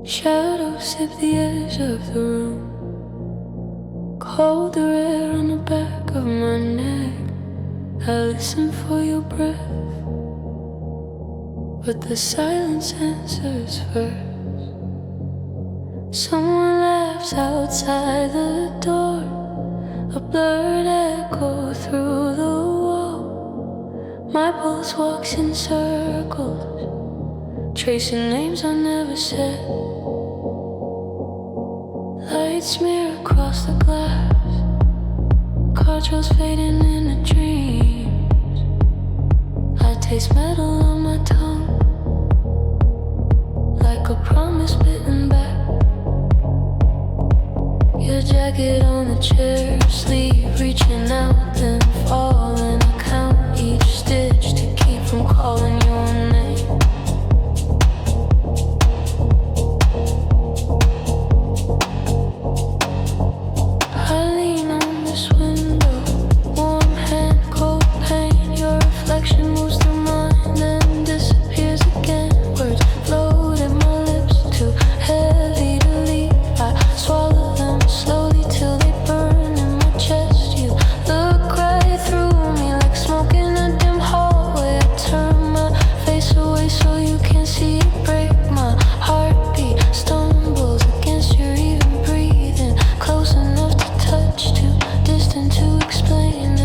Shadows hit the edge of the room. Cold air on the back of my neck. I listen for your breath, but the silence answers first. Someone laughs outside the door, a blurred echo through the wall. My pulse walks in circles, tracing names I never said. Lights smear across the glass, car trails fading in the dreams. I taste metal on my tongue, like a promise bitten back. Your jacket on the chair, sleeve reaching out, then falling. I count each stitch to keep from calling your name. Moves through mine and disappears again. Words float in my lips, too heavy to leave. I swallow them slowly till they burn in my chest. You look right through me like smoke in a dim hallway. I turn my face away so you can't see it break. My heartbeat stumbles against your even breathing. Close enough to touch, too distant to explain.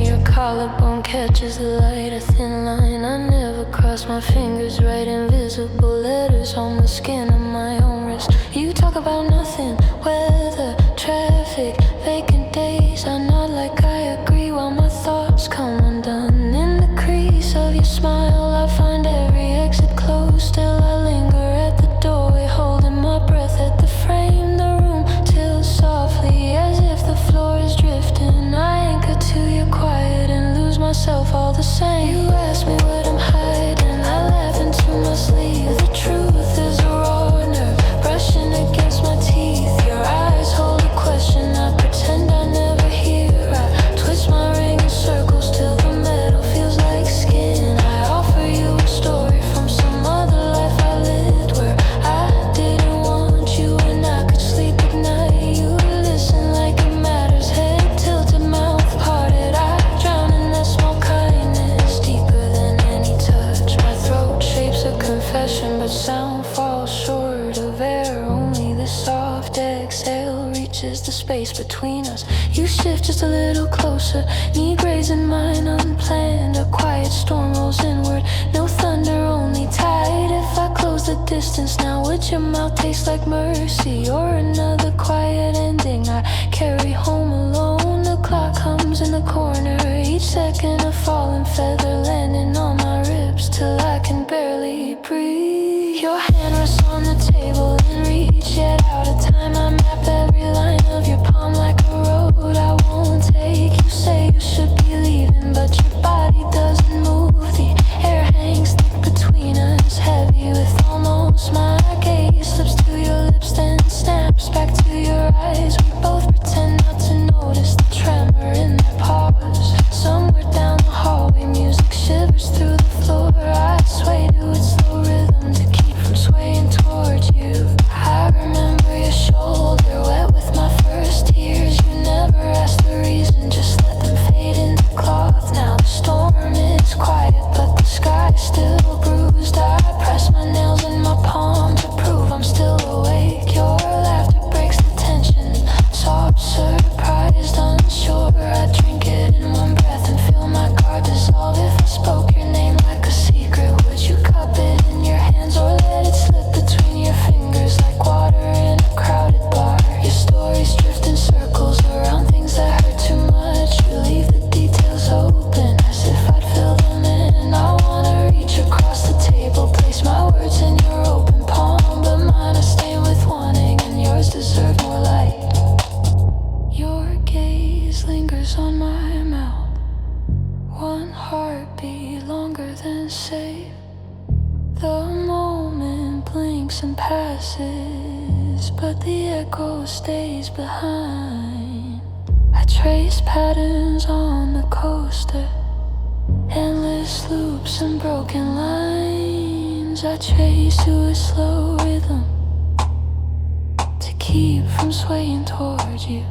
Your collarbone catches the light, a thin line. I never cross my fingers, write invisible letters on the skin of my own wrist. You talk about nothing, weather, traffic, vacant days. I nod like I agree while my thoughts come undone. In the crease of your smile, I find every exit closed. Still I linger at the doorway, holding my breath at the frame. The room tilts softly as if the floor is drifting. I anchor to your quiet and lose myself all the same. You ask me what I'm hiding, I laugh into my sleeve. The truth is a raw nerve brushing against my teeth. Your eyes hold a question I pretend I never hear. I twist my ring in circles till the metal feels like skin. I offer you a story from some other life I lived, where I didn't want you and I could sleep at night. You listen like it matters, head tilted, mouth parted. I drown in that small kindness, deeper than any touch. My throat shapes a confession, but sound falls short of air. Only the soft exhale reaches the space between us. You shift just a little closer, knee grazing mine unplanned. A quiet storm rolls inward, no thunder, only tide. If I close the distance now, would your mouth taste like mercy or another quiet ending I carry home alone? The clock hums in the corner, each second a falling feather landing on my ribs till I can barely breathe. Your hand rests on the table and reach yet out of time. I map every line of your palm like a road I won't take. You say you should be leaving, but your body doesn't move. The air hangs thick between us, heavy with almost. My gaze slips to your lips, then snaps back to your eyes. We both pretend not to notice the tremor in their pause. Somewhere down the hallway, music shivers through the floor. I sway to its slow rhythm to keep from swaying towards you. I remember your shoulder wet with my first tears. You never asked the reason, just let them fade into cloth. Now the storm is quiet, but the sky's still bruised. I press my nails in my palm to prove I'm still awake. Your laughter breaks the tension, soft, surprised, unsure. I drink it in one breath and feel my guard dissolve. If I spoke your name like a secret, would you cup it in your hands or let it slip between your fingers like water in a crowded bar? Your stories drift in circles around things that hurt too much. You leave the details open as if I'd fill them in. I wanna reach across the table, place my words in your open palm, but mine are stained with wanting and yours deserve more light. Your gaze lingers on my mouth, one heartbeat longer than safe. The moment blinks and passes, but the echo stays behind. I trace patterns on the coaster, endless loops and broken lines. I chase to a slow rhythm, keep from swaying towards you.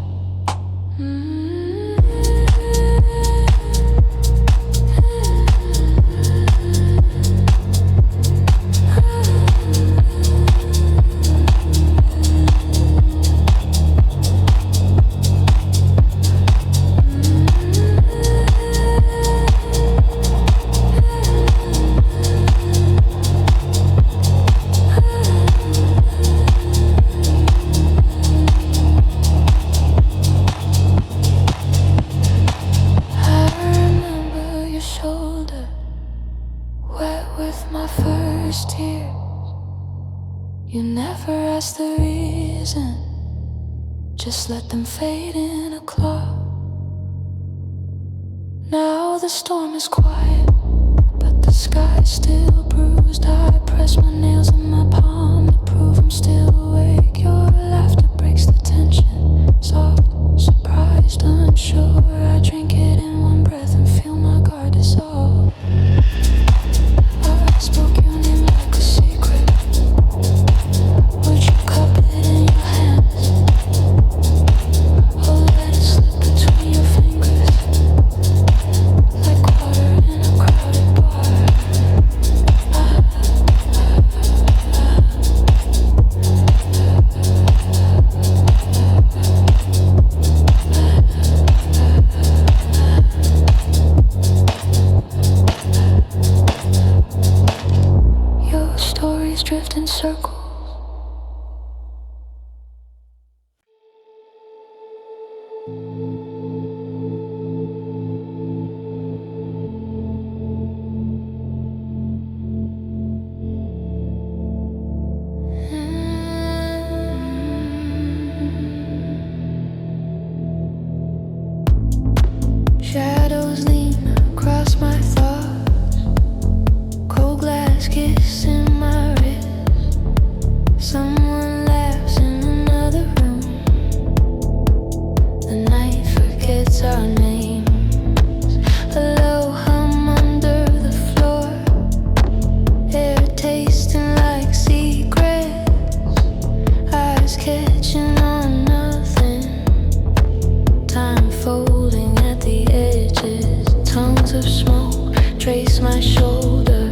You never ask the reason, just let them fade in a cloud. Now the storm is quiet, but the sky is still bruised. I press my nails in my palm to prove I'm still awake. Your laughter breaks the tension, soft, surprised, unsure. I drink it in one breath and feel my guard dissolve. I spoke your name like a secret. Would you cup it in your hands, or let it slip between your fingers, like water in a crowded bar? Your stories drift in circles. Shadows lean across my thoughts, cold glass kiss in my wrist. Someone laughs in another room. The night forgets our names. A low hum under the floor, air tasting like secrets, eyes catching on nothing, time folding at the edges. Tongues of smoke trace my shoulder,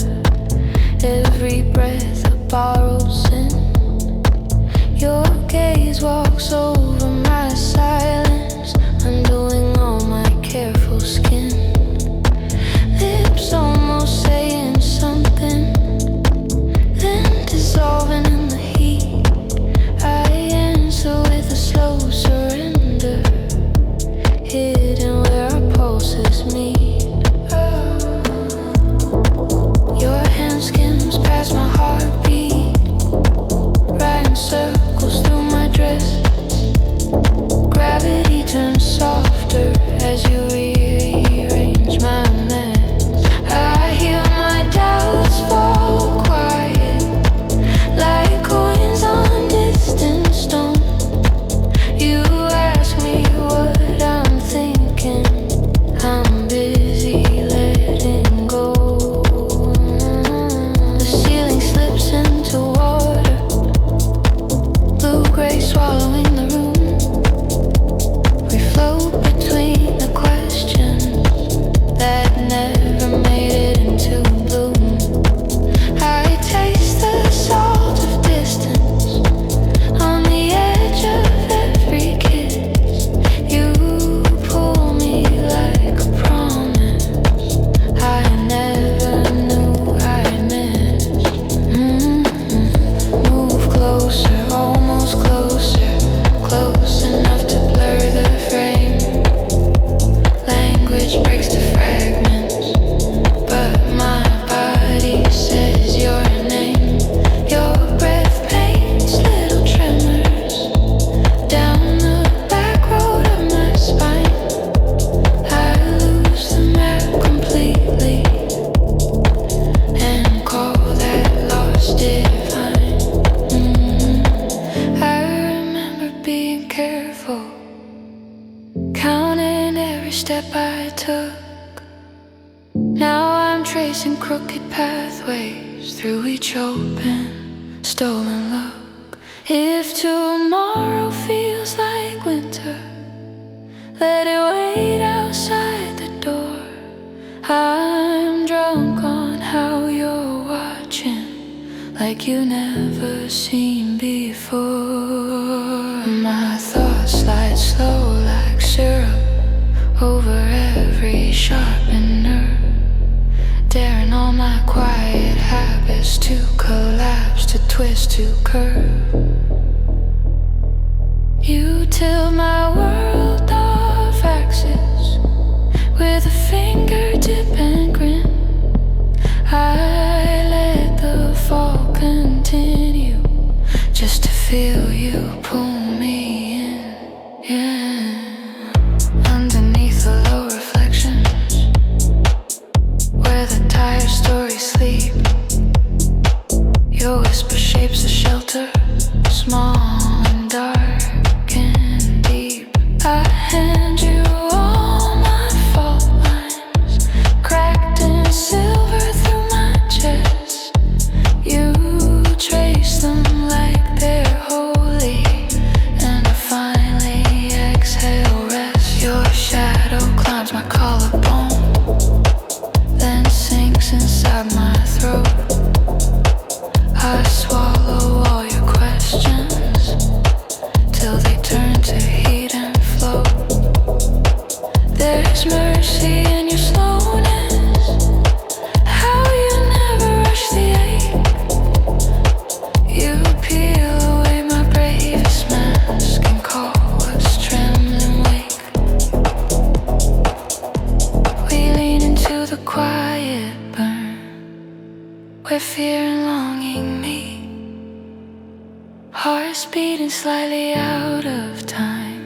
every breath a borrowed sin. Your gaze walks over my silence, undoing all my careful skin. Lips almost saying something, then dissolving in the heat. I answer with a slow surrender, hidden where our pulses meet. Your hand skims past my heartbeat, riding circles through my dress. Gravity turns softer as you rearrange my mess. I hear my doubts fall quiet, like coins on distant stone. You ask me what I'm thinking, I'm busy letting go. The ceiling slips into water, blue-gray swallowing the room. We float between the questions that never made it into bloom. I taste the salt of distance on the edge of every kiss. You pull me like a promise I never knew I missed. Move closer, almost closer, close enough to blur the frame. Language breaks to fragments, but my body says your name. Your breath paints little tremors down the back road of my spine. I lose the map completely and call that lost divine. I remember being careful, counting every step I took. Now I'm tracing crooked pathways through each open, stolen look. If tomorrow Let it wait outside the door. I'm drunk on how you're watching, like you never seen before. My thoughts slide slow like syrup over every sharpened nerve, daring all my quiet habits to collapse, to twist, to curve. You tilt my world off axis with a fingertip and grin. I let the fall continue just to feel you pull me in, yeah. Underneath the low reflections where the tired stories sleep, your whisper shapes a shelter, small and dark and deep. I hand you all my fault lines, cracked in silver through my chest. You trace them like they're holy, and I finally exhale, rest. Your shadow climbs my collarbone, then sinks inside my throat. I swallow all your questions till they turn to heat and float. There's mercy in your slowness, how you never rush the ache. You peel away my bravest mask and call what's trembling wake. We lean into the quiet burn where fear and longing meet, hearts beating slightly out of time,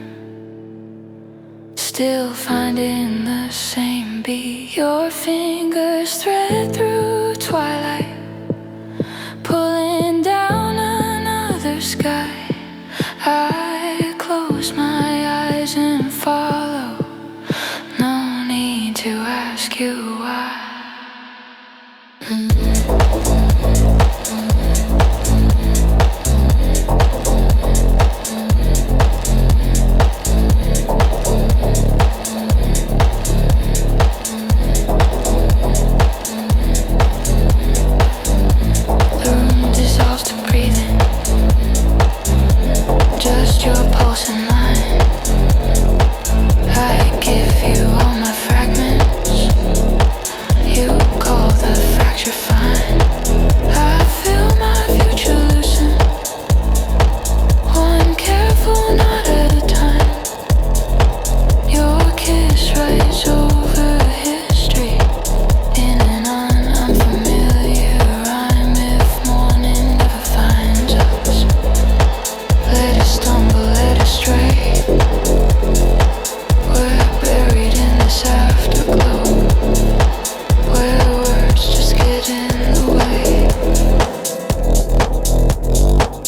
still finding the same beat. Your fingers thread through twilight, pulling down another sky. I close my eyes and follow, no need to ask you why. The room dissolves to breathing, just your pulse and mine. I give you all my fragments, you call the fracture fine. I feel my future loosen, one careful knot at a time. Your kiss writes over history in an unfamiliar rhyme. If morning never finds us, let us stumble, let us stray. We're buried in this afterglow, where words just get in the way.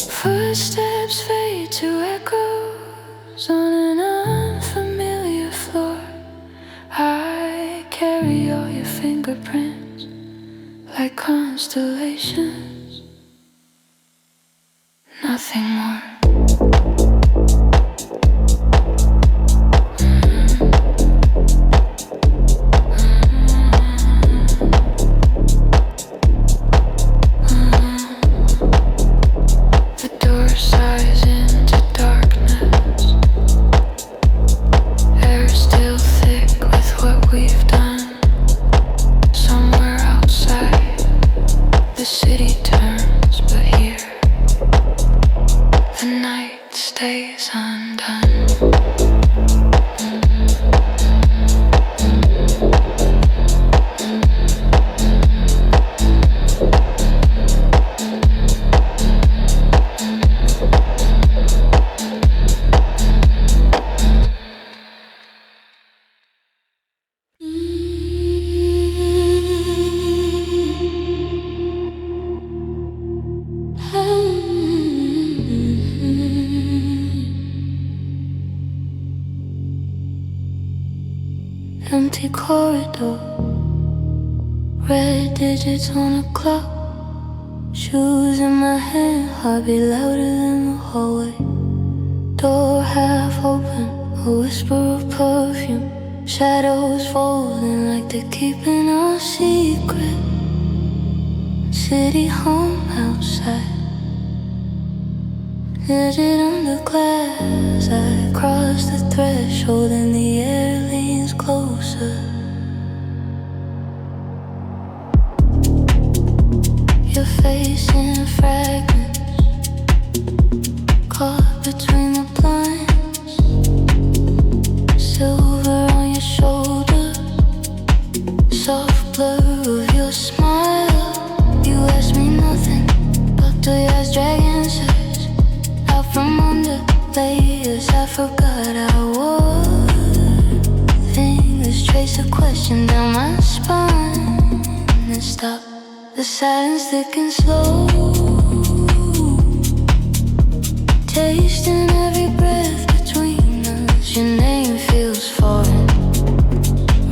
Footsteps fade to echoes on an unfamiliar floor. I carry all your fingerprints like constellations, nothing more. The door sighs into darkness, air still thick with what we've done. Somewhere outside, the city turns, but here, the night stays undone. Empty corridor, red digits on a clock, shoes in my hand, heartbeat louder than the hallway. Door half open, A whisper of perfume, shadows folding like they're keeping a secret. City home outside, is it under glass? I cross the threshold and the air leans closer. Your face in fragments, caught between the blinds. Silver on your shoulder, soft blur of your smile. You asked me nothing, but the eyes dragging search out from under layers. I forgot I was. Fingers trace a question down my spine and stop. The silence thick and slow, tasting every breath between us. Your name feels foreign,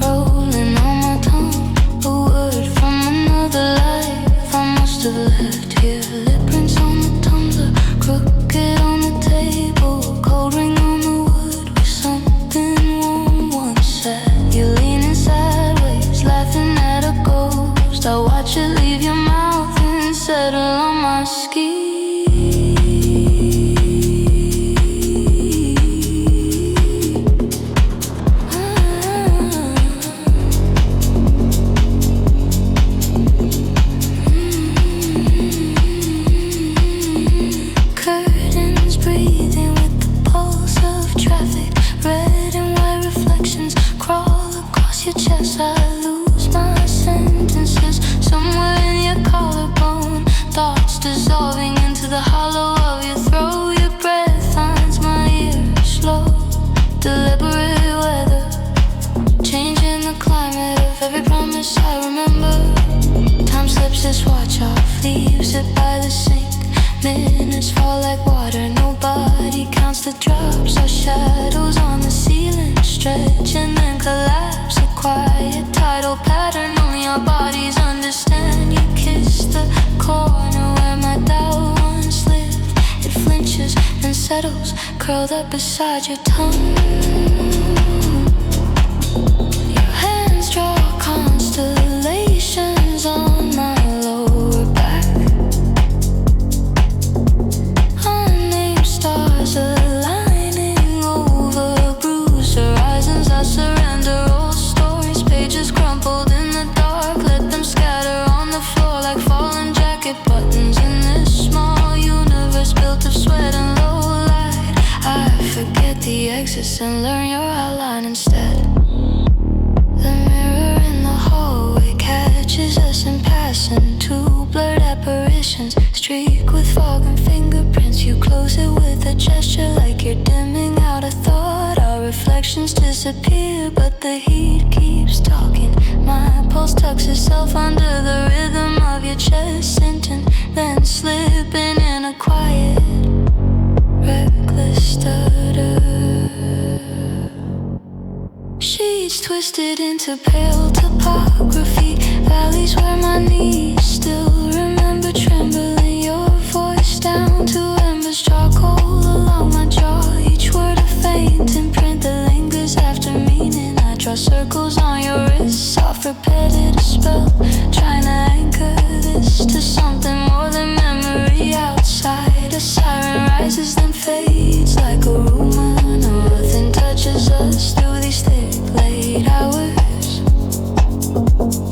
rolling on my tongue. A word from another life I must have left here. Lip prints on the tumbler, crooked on the table. Cold ring on the wood where something warm once sat. You're leaning sideways, laughing at a ghost. I watch it leave your mouth and settle on my skin. Curtains breathing with the pulse of traffic. Red and white reflections crawl across your chest. I lose my sentences somewhere in your collarbone. Thoughts dissolving into the hollow of your throat. Your breath finds my ear, slow, deliberate weather, changing the climate of every promise I remember. Time slips its watch off, leaves it by the sink. Minutes fall like water, nobody counts the drops. Our shadows on the ceiling stretch and then collapse. A quiet tidal pattern, only our bodies understand. You kiss the corner where my doubt once lived. It flinches and settles, curled up beside your tongue. Your hands draw constellations on my lower back. Unnamed stars aligning over bruised horizons. I surrender all stories, pages crumpled in the dark. Let them scatter on the floor like fallen jacket buttons in this small universe built of sweat and low light. I forget the exits and learn your outline instead. The mirror in the hallway catches us in passing. Two blurred apparitions streak with fog and fingerprints. You close it with a gesture like you're dimming out a thought. Our reflections disappear, but the heat keeps talking. My pulse tucks itself under the rhythm of your chest, sinking, then slipping in a quiet, reckless stutter. Sheets twisted into pale topography, valleys where my knees still remember trembling. Your voice down to embers, charcoal along my jaw. Each word a faint imprint that lingers after meaning. I draw circles on your wrist, soft repetitive spell, trying to anchor this to something more than memory. Outside a siren rises then fades like a rumor. Nothing touches us through these thick late hours.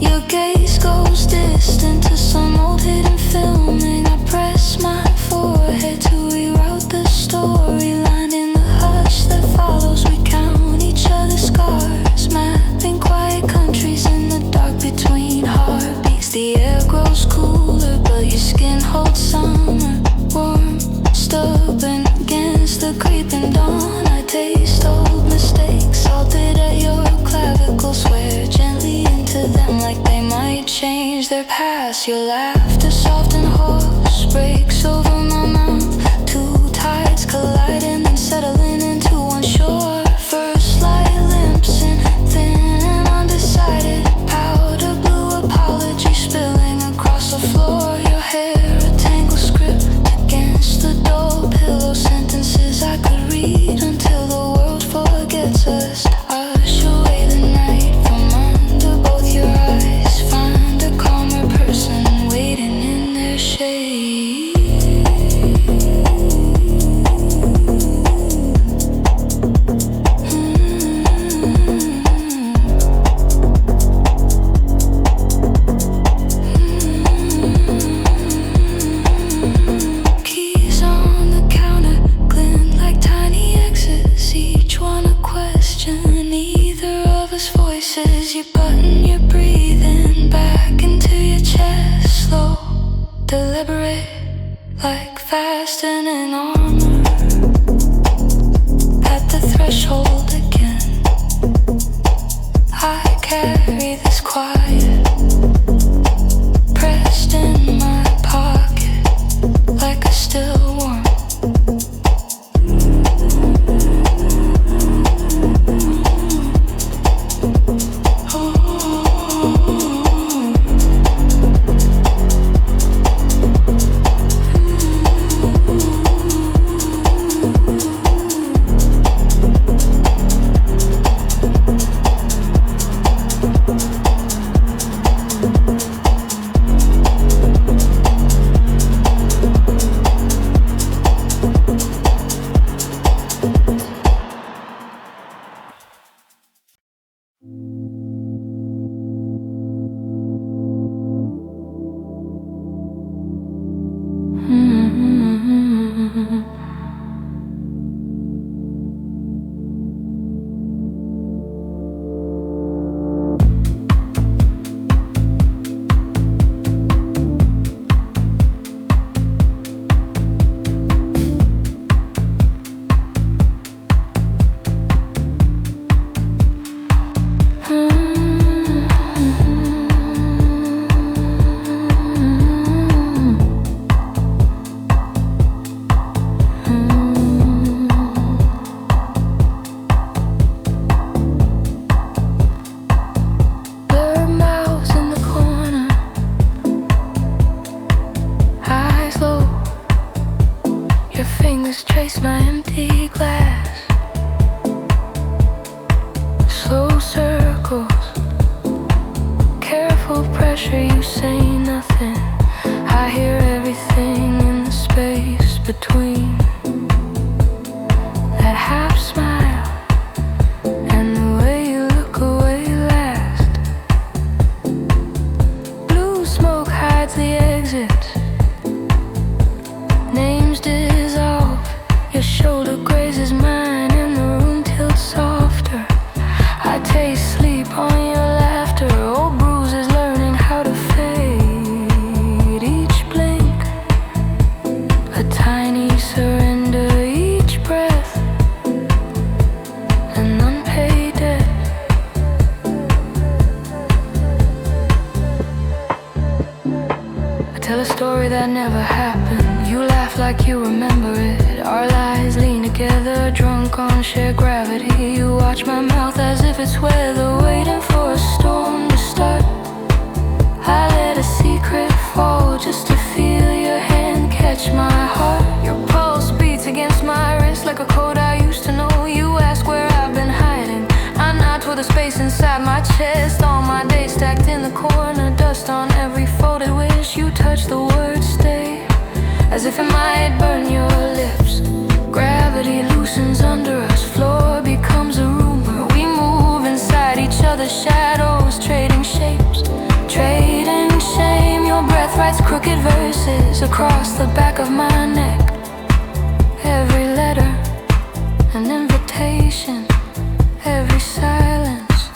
Your gaze goes distant to some old hidden filming. I press my forehead to reroute the storyline. In the hush that follows, we count each other's scars, mapping quiet countries in the dark between heartbeats. The air grows cooler, but your skin holds summer, warm, stubborn against the creeping dawn. I taste old mistakes, salted at your clavicles. Swear gently into them like they might change their past. Your laughter soft and hoarse breaks over my mouth. Two tides colliding and settling into one shore. First light limps and thin and undecided. Powder blue apology spilling across the floor. Your hair a tangled script against the door pillow. Sentences I could read until the world forgets. like fastening armor at the threshold again. I carry this quiet pressed in my pocket like a still warm. Trace my empty glass, slow circles, careful pressure, you say nothing. I hear everything in the space between that half smile and the way you look away last. Blue smoke hides the exits, names dissolve. Your shoulder grazes mine and the room tilts softer. I taste sleep on your laughter. Old bruises learning how to fade. Each blink, a tiny surrender. Each breath, an unpaid debt. I tell a story that never happened. You laugh like you remember it. Our lies lean together, drunk on shared gravity. You watch my mouth as if it's weather, waiting for a storm to start. I let a secret fall just to feel your hand catch my heart. Your pulse beats against my wrist like a code I used to know. You ask where I've been hiding. I nod toward the space inside my chest. All my days stacked in the corner, dust on every folded wish. You touch the word stay, as if it might burn your lips. Gravity loosens under us, floor becomes a rumor. We move inside each other's shadows, trading shapes, trading shame. Your breath writes crooked verses across the back of my neck. Every letter, an invitation. Every silence,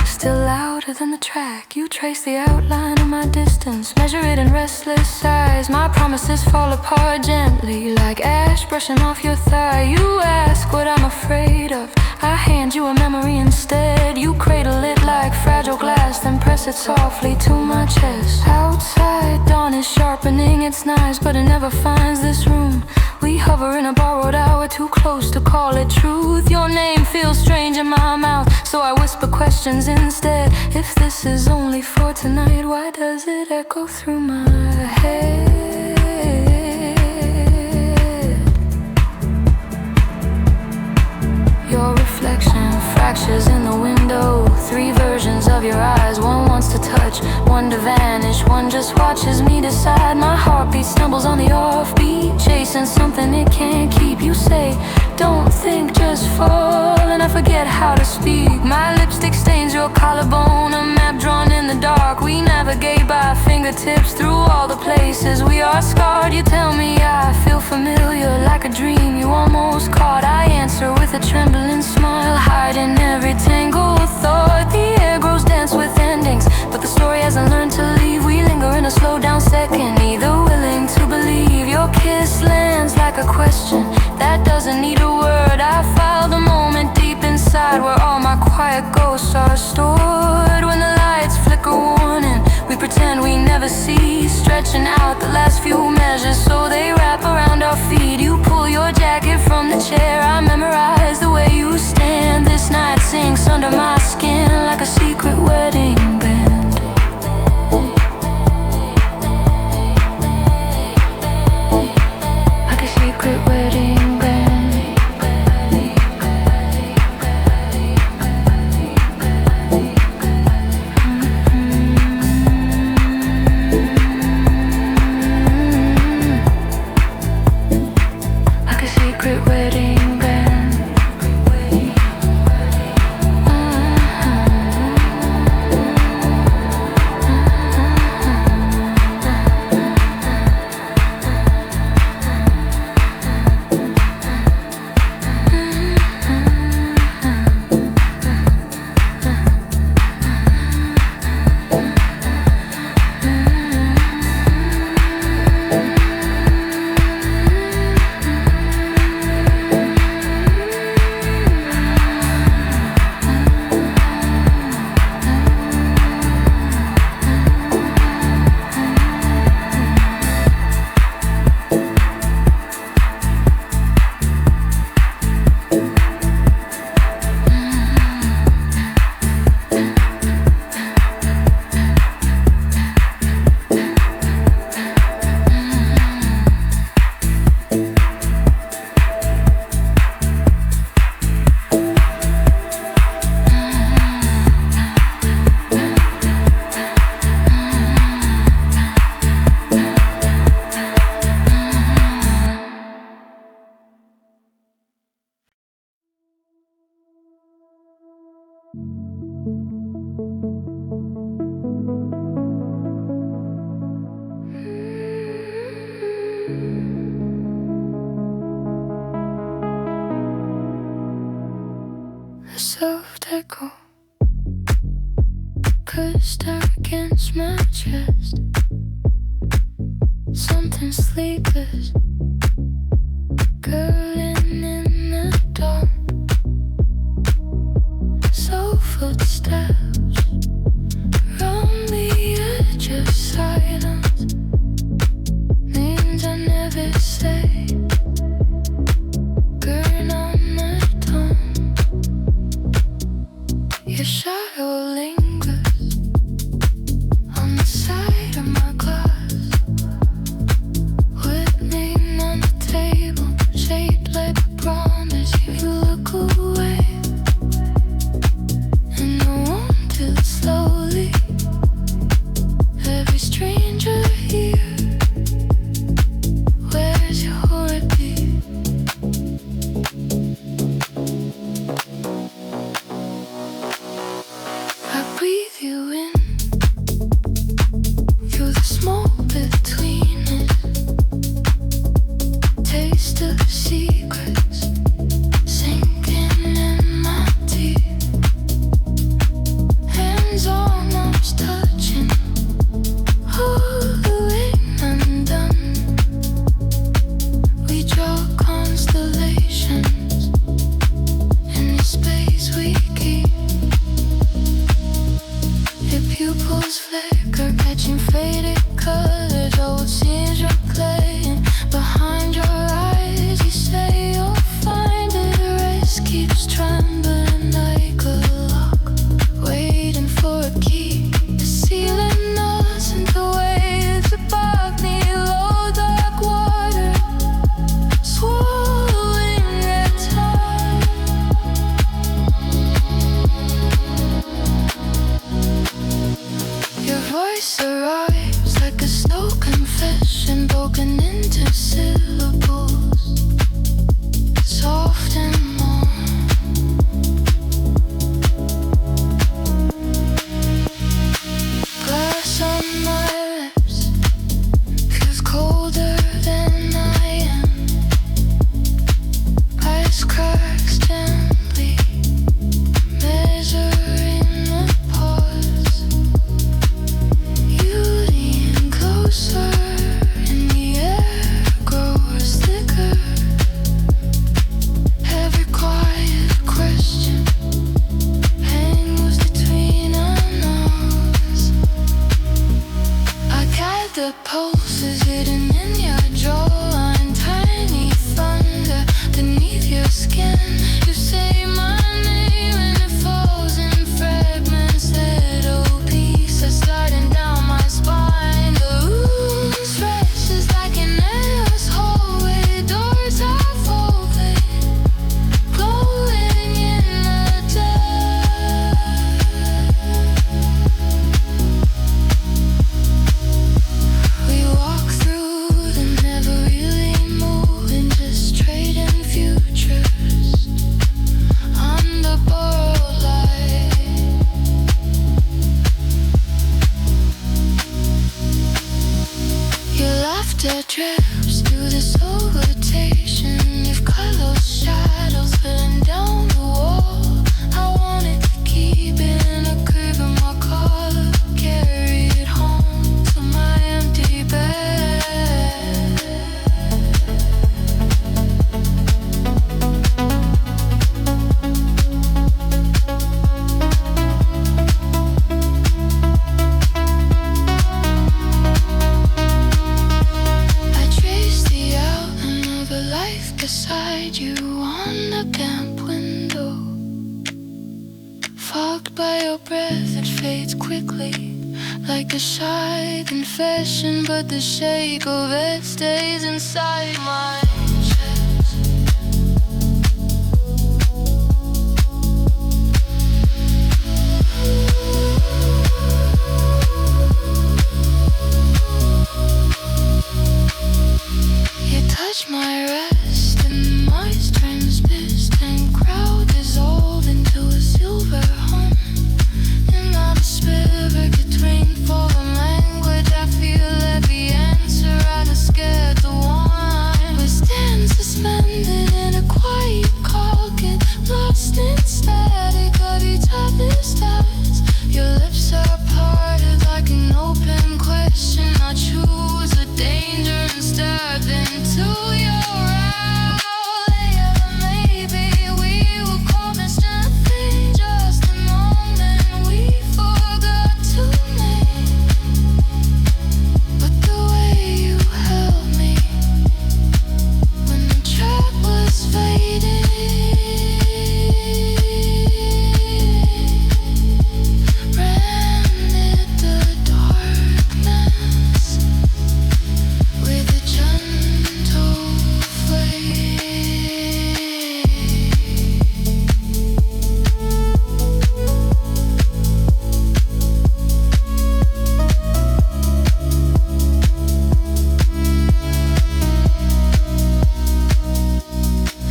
still louder than the track. You trace the outline of my distance, measure it in restless sighs. My promises fall apart gently, like ash brushing off your thigh. You ask what I'm afraid of, I hand you a memory instead. You cradle it like fragile glass, then press it softly to my chest. Outside, dawn is sharpening its knives, but it never finds this room. We hover in a borrowed hour, too close to call it truth. Your name feels strange in my mouth, so I whisper questions instead. If this is only for tonight, why does it echo through my head? Your reflection fractures in the window. Three versions of your eyes, one wants to touch, one to vanish, one just watches me decide. My heartbeat stumbles on the offbeat, chasing something it can't keep. You say, don't think, just fall, and I forget how to speak. My lipstick stains your collarbone, a map drawn in the dark. We navigate by fingertips through all the places we are scarred. You tell me I feel familiar, like a dream you almost caught. I answer with a trembling smile, hiding every tangled thought. The air grows dense with endings, but the story hasn't learned to leave. We linger in a slow down second, neither willing to believe your kiss lands like a question that doesn't need a word. I file the moment deep inside where all my quiet ghosts are stored. When the lights flicker warning, we pretend we never see, stretching out the last few measures so they wrap around our feet. You pull your jacket from the chair, I memorize the way you stand. This night sinks under my skin like a secret wedding band. Like a secret wedding band. Like a secret wedding band. A soft echo cursed against my chest. Something sleepless curling in the dawn. So footsteps round the edge of silence. Names I never say burn on the tongue. Your shadow lingers on the side of my glass. Wood name on the table, shaped like a promise. You look away, and I want to slowly. Every stranger here, where's your heartbeat? I breathe you in. You're the small between us. Taste of secrets sinking in my teeth. Hands almost touching, all the way undone. We draw constellations in the space we keep. Your pupils flicker, catching faded colors. Old scenes replaying behind your eyes. You say you'll find it. Rest keeps trembling like a lock, waiting for a key. The ceiling us into waves above me. Low dark water, swallowing red tide. life beside you on the camp window. Fogged by your breath, it fades quickly, like a shy confession, but the shake of it stays inside my chest. You touch my rest and my strength's mist and crowd dissolve into a silver hum. And I'm a spirit between fallen language. I feel every answer I'm scared to want. We stand suspended in a quiet call, get lost in static of each other's thoughts. Your lips are parted like an open question. I choose the danger and step into your out. Yeah, maybe we will call this nothing, just a moment we forgot to name. But the way you held me when the track was fading, rendered the darkness with a gentle flame.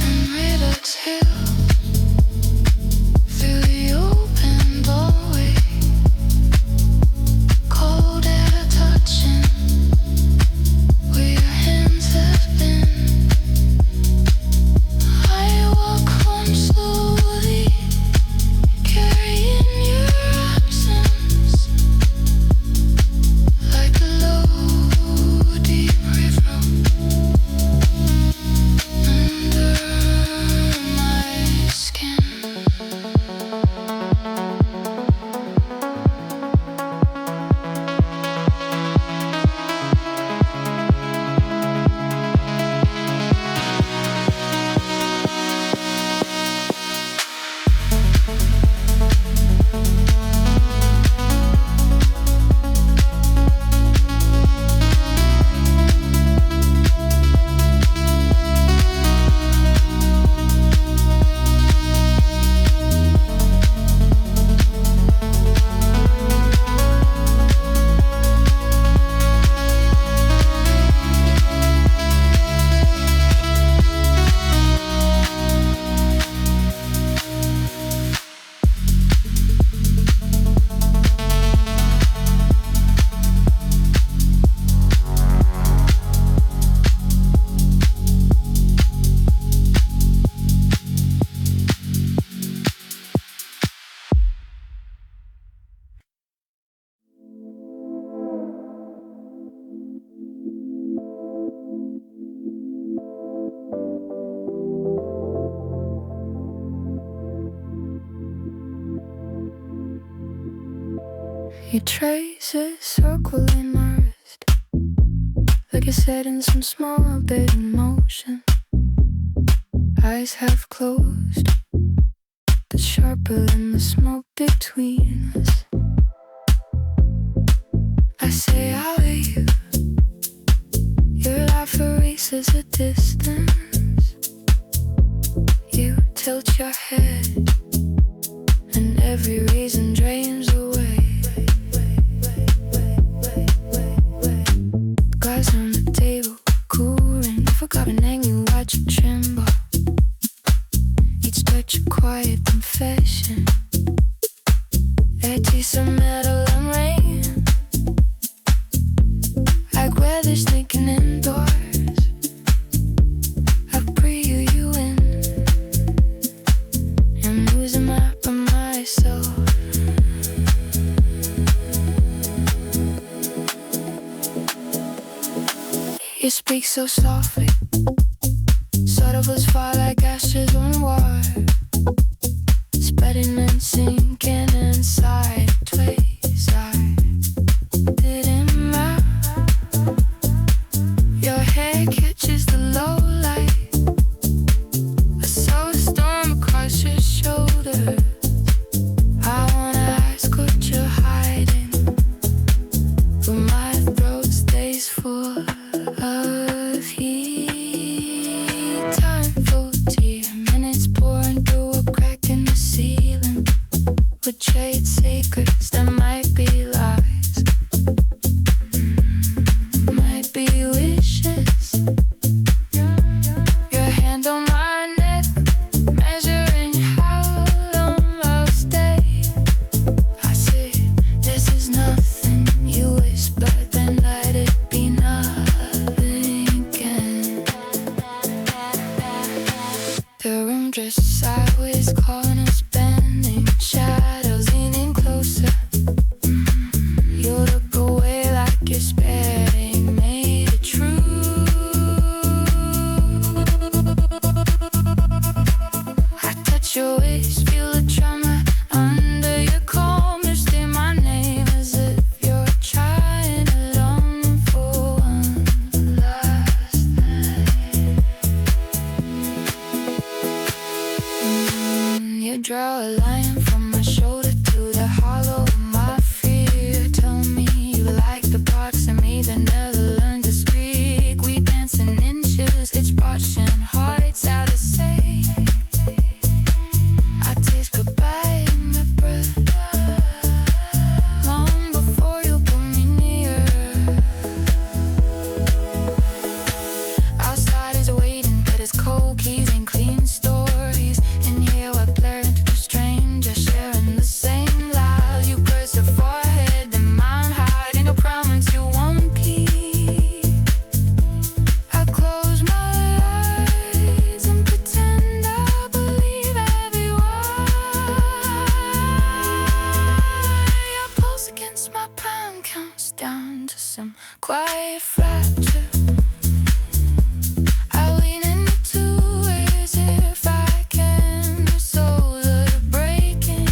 And we'd exhale through the open doorway, cold air touching where your hands have been. I walk home slowly, carrying your absence like a low, deep river under my skin. You trace a circle in my wrist, like you're setting some small bit in motion. Eyes half closed, but sharper than the smoke between us. I say, how are you? Your life erases a distance. You tilt your head, and every reason drains away. Glass on the table, cool rain. You forgot an angry watch you tremble. Each touch a quiet confession. Edgy some metal and rain, like weather sneaking indoors. I breathe you in. I'm losing my by myself. You speak so softly, syllables fall like ashes on water, spreading and sinking inside a place I didn't map. Your hair catches the low light, drifts sideways, corners bending, shadows leaning closer. You look away like you're sparing, made it true. I touch your waist, feel the tremor under your comb. You say my name as if you're trying to long for one last night. You draw a line from my shoulder to the hollow of my fear. Tell me you like the parts of me that never learned to speak. We dance in inches, it's brushing hearts out of say. I taste goodbye in your breath, long before you put me near. Outside is waiting, but it's cold keys and clean stories. In here we're blurred into strangers, sharing the same lives. You curse your forehead and mine hiding a promise you won't keep. I close my eyes and pretend I believe every word. Your pulse against my palm counts down to some quiet fracture. I lean into as if I can. Your souls are breaking.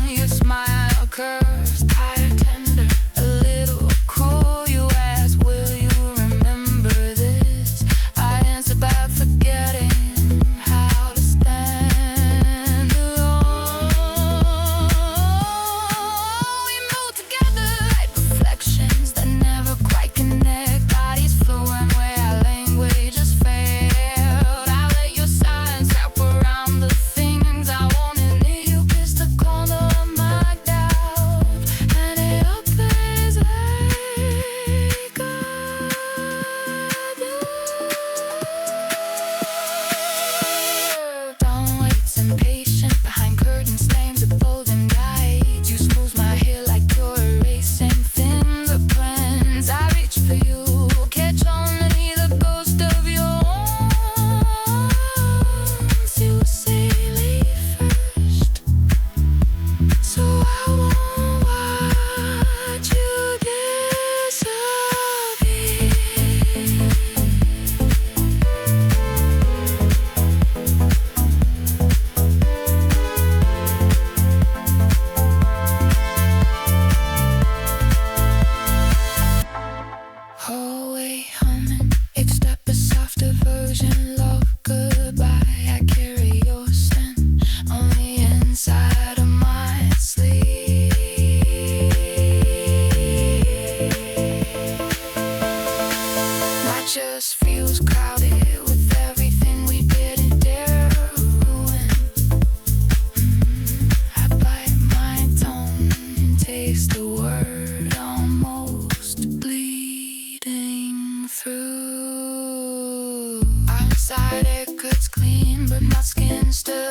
You smile, curves, tired, tender, a little cruel. You ask, will you remember this? I answer by forgetting how to stand alone. We move together like reflections that never quite connect. Bodies flowing where our languages failed. I let your silence wrap around the things I wanted. You kiss the corner of my doubt, and it opens like a door. Don't wait, impatient behind curtains, names of golden guides. You smooth my hair like you're erasing fingerprints. I reach for you, catch only the ghost of your arms. You say leave first, so I won't watch you disappear. Hallway humming, each step a softer version. Love goodbye, I carry your scent on the inside of my sleeve. My chest feels crowded with everything we didn't dare ruin. I bite my tongue and taste the word almost bleeding through. Outside it cuts clean, but my skin still